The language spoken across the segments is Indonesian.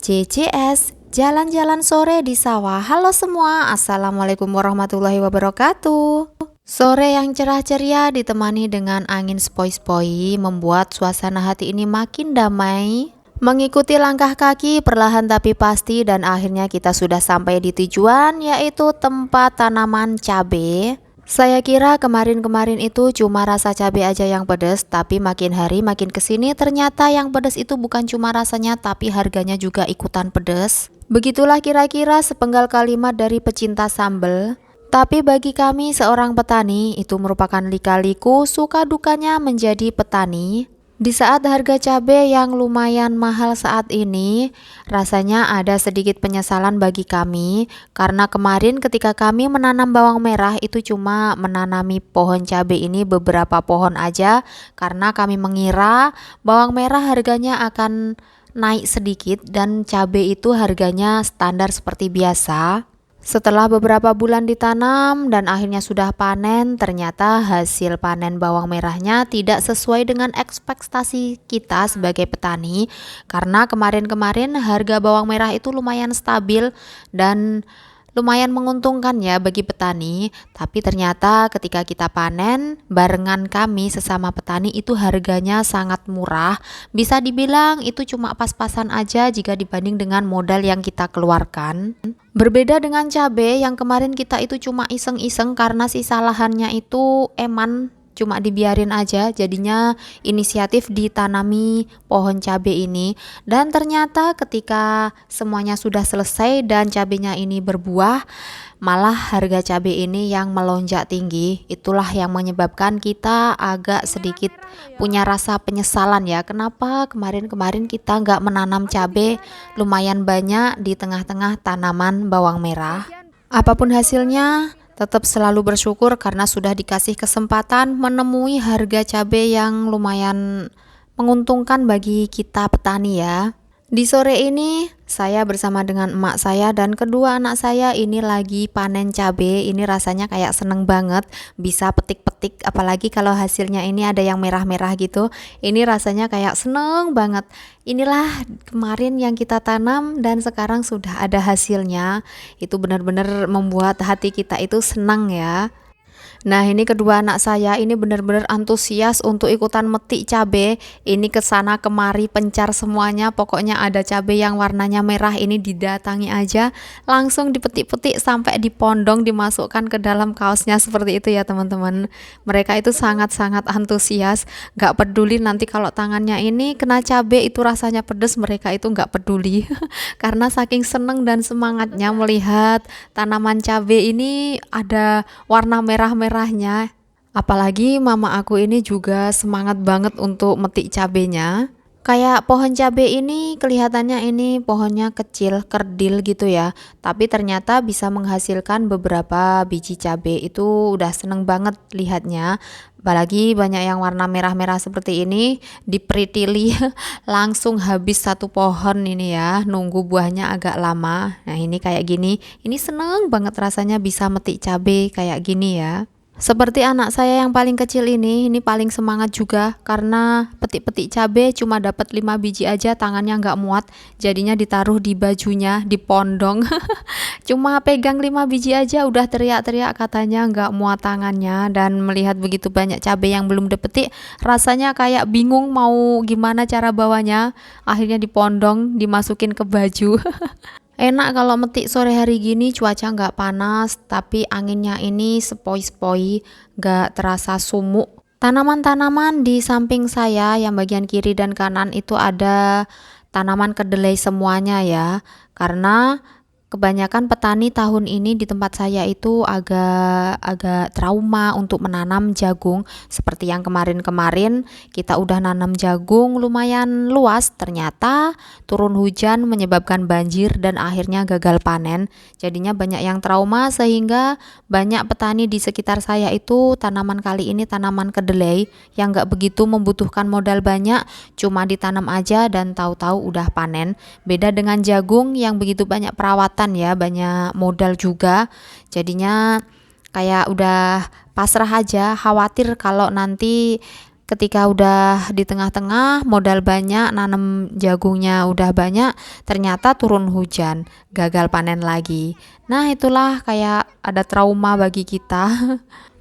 JJS, jalan-jalan sore di sawah. Halo semua, Assalamualaikum warahmatullahi wabarakatuh. Sore yang cerah ceria ditemani dengan angin sepoi-sepoi membuat suasana hati ini makin damai. Mengikuti langkah kaki perlahan tapi pasti, dan akhirnya kita sudah sampai di tujuan, yaitu tempat tanaman cabai. Saya kira kemarin-kemarin itu cuma rasa cabai aja yang pedas, tapi makin hari makin kesini ternyata yang pedas itu bukan cuma rasanya tapi harganya juga ikutan pedas. Begitulah kira-kira sepenggal kalimat dari pecinta sambal. Tapi bagi kami seorang petani itu merupakan lika-liku suka dukanya menjadi petani. Di saat harga cabai yang lumayan mahal saat ini, rasanya ada sedikit penyesalan bagi kami karena kemarin ketika kami menanam bawang merah itu cuma menanami pohon cabai ini beberapa pohon aja karena kami mengira bawang merah harganya akan naik sedikit dan cabai itu harganya standar seperti biasa. Setelah beberapa bulan ditanam dan akhirnya sudah panen, ternyata hasil panen bawang merahnya tidak sesuai dengan ekspektasi kita sebagai petani. Karena kemarin-kemarin harga bawang merah itu lumayan stabil dan lumayan menguntungkan ya bagi petani. Tapi ternyata ketika kita panen, barengan kami sesama petani itu harganya sangat murah. Bisa dibilang itu cuma pas-pasan aja jika dibanding dengan modal yang kita keluarkan. Berbeda dengan cabai yang kemarin kita itu cuma iseng-iseng karena sisa lahannya itu eman, cuma dibiarin aja, jadinya inisiatif ditanami pohon cabai ini. Dan ternyata ketika semuanya sudah selesai dan cabainya ini berbuah, malah harga cabai ini yang melonjak tinggi. Itulah yang menyebabkan kita agak sedikit punya rasa penyesalan ya, kenapa kemarin-kemarin kita nggak menanam cabai lumayan banyak di tengah-tengah tanaman bawang merah. Apapun hasilnya, tetap selalu bersyukur karena sudah dikasih kesempatan menemui harga cabai yang lumayan menguntungkan bagi kita petani ya. Di sore ini saya bersama dengan emak saya dan kedua anak saya ini lagi panen cabai. Ini rasanya kayak seneng banget bisa petik-petik, apalagi kalau hasilnya ini ada yang merah-merah gitu. Ini rasanya kayak seneng banget. Inilah kemarin yang kita tanam dan sekarang sudah ada hasilnya. Itu benar-benar membuat hati kita itu senang ya. Nah, ini kedua anak saya ini benar-benar antusias untuk ikutan metik cabai. Ini kesana kemari pencar semuanya. Pokoknya ada cabai yang warnanya merah ini didatangi aja, langsung dipetik-petik sampai dipondong, dimasukkan ke dalam kaosnya seperti itu ya teman-teman. Mereka itu sangat-sangat antusias, gak peduli nanti kalau tangannya ini kena cabai itu rasanya pedes, mereka itu gak peduli. Karena saking seneng dan semangatnya melihat tanaman cabai ini ada warna merahnya. Apalagi mama aku ini juga semangat banget untuk metik cabenya. Kayak pohon cabai ini kelihatannya ini pohonnya kecil, kerdil gitu ya. Tapi ternyata bisa menghasilkan beberapa biji cabai, itu udah seneng banget lihatnya. Apalagi banyak yang warna merah-merah seperti ini, diperitili langsung habis satu pohon ini ya. Nunggu buahnya agak lama. Nah ini kayak gini, ini seneng banget rasanya bisa metik cabai kayak gini ya. Seperti anak saya yang paling kecil ini paling semangat juga karena petik-petik cabai cuma dapat 5 biji aja, tangannya nggak muat, jadinya ditaruh di bajunya, dipondong. Cuma pegang 5 biji aja udah teriak-teriak katanya nggak muat tangannya, dan melihat begitu banyak cabai yang belum dipetik, rasanya kayak bingung mau gimana cara bawanya, akhirnya dipondong, dimasukin ke baju. Enak kalau metik sore hari gini, cuaca nggak panas, tapi anginnya ini sepoi-sepoi, nggak terasa sumuk. Tanaman-tanaman di samping saya yang bagian kiri dan kanan itu ada tanaman kedelai semuanya ya, karena kebanyakan petani tahun ini di tempat saya itu agak trauma untuk menanam jagung. Seperti yang kemarin-kemarin kita udah nanam jagung lumayan luas, ternyata turun hujan menyebabkan banjir dan akhirnya gagal panen. Jadinya banyak yang trauma sehingga banyak petani di sekitar saya itu tanaman kali ini tanaman kedelai yang gak begitu membutuhkan modal banyak, cuma ditanam aja dan tahu-tahu udah panen. Beda dengan jagung yang begitu banyak perawatan ya, banyak modal juga, jadinya kayak udah pasrah aja, khawatir kalau nanti Ketika udah di tengah-tengah, modal banyak, nanam jagungnya udah banyak, ternyata turun hujan, gagal panen lagi. Nah, itulah kayak ada trauma bagi kita.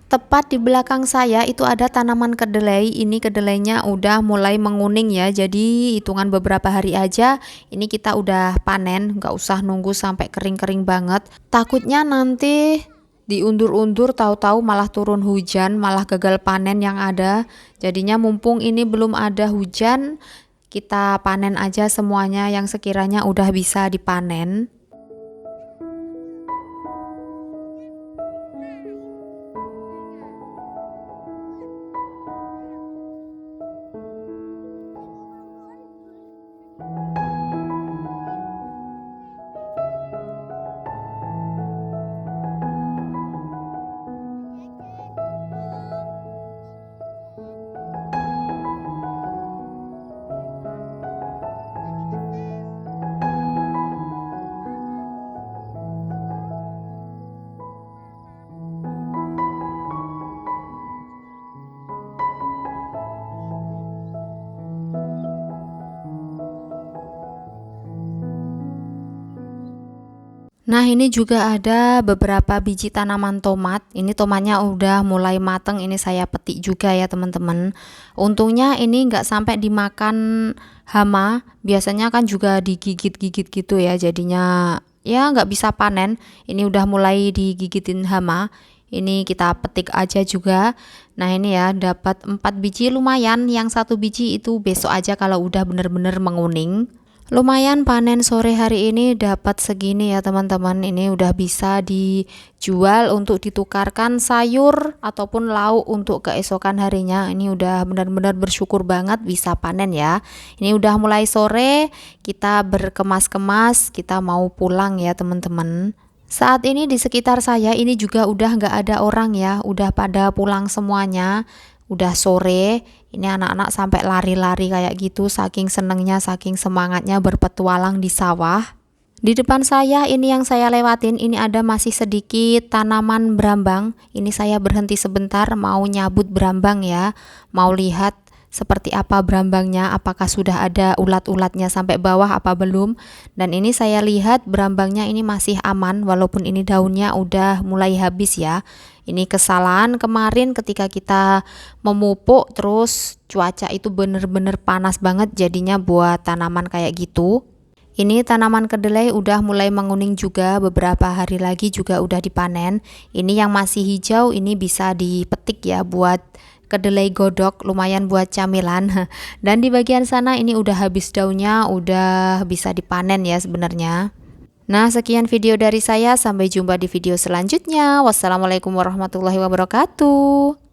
Tepat di belakang saya itu ada tanaman kedelai. Ini kedelainya udah mulai menguning ya. Jadi hitungan beberapa hari aja ini kita udah panen, nggak usah nunggu sampai kering-kering banget. Takutnya nanti diundur-undur tahu-tahu malah turun hujan, malah gagal panen yang ada. Jadinya mumpung ini belum ada hujan, kita panen aja semuanya yang sekiranya udah bisa dipanen. Nah, ini juga ada beberapa biji tanaman tomat. Ini tomatnya udah mulai mateng. Ini saya petik juga ya teman-teman. Untungnya ini nggak sampai dimakan hama. Biasanya kan juga digigit-gigit gitu ya. Jadinya ya nggak bisa panen. Ini udah mulai digigitin hama. Ini kita petik aja juga. Nah, ini ya dapat 4 biji lumayan. Yang satu biji itu besok aja kalau udah bener-bener menguning. Lumayan panen sore hari ini dapat segini ya teman-teman. Ini udah bisa dijual untuk ditukarkan sayur ataupun lauk untuk keesokan harinya. Ini udah benar-benar bersyukur banget bisa panen ya. Ini udah mulai sore, kita berkemas-kemas, kita mau pulang ya teman-teman. Saat ini di sekitar saya ini juga udah nggak ada orang ya, udah pada pulang semuanya. Udah sore, ini anak-anak sampai lari-lari kayak gitu, saking senengnya, saking semangatnya berpetualang di sawah. Di depan saya ini yang saya lewatin, ini ada masih sedikit tanaman berambang. Ini saya berhenti sebentar mau nyabut berambang ya, mau lihat seperti apa berambangnya, apakah sudah ada ulat-ulatnya sampai bawah apa belum. Dan ini saya lihat berambangnya ini masih aman walaupun ini daunnya udah mulai habis ya. Ini kesalahan kemarin ketika kita memupuk terus cuaca itu bener-bener panas banget jadinya buat tanaman kayak gitu. Ini tanaman kedelai udah mulai menguning juga, beberapa hari lagi juga udah dipanen. Ini yang masih hijau ini bisa dipetik ya buat kedelai godok, lumayan buat camilan. Dan di bagian sana ini udah habis daunnya, udah bisa dipanen ya sebenarnya. Nah, sekian video dari saya, sampai jumpa di video selanjutnya. Wassalamualaikum warahmatullahi wabarakatuh.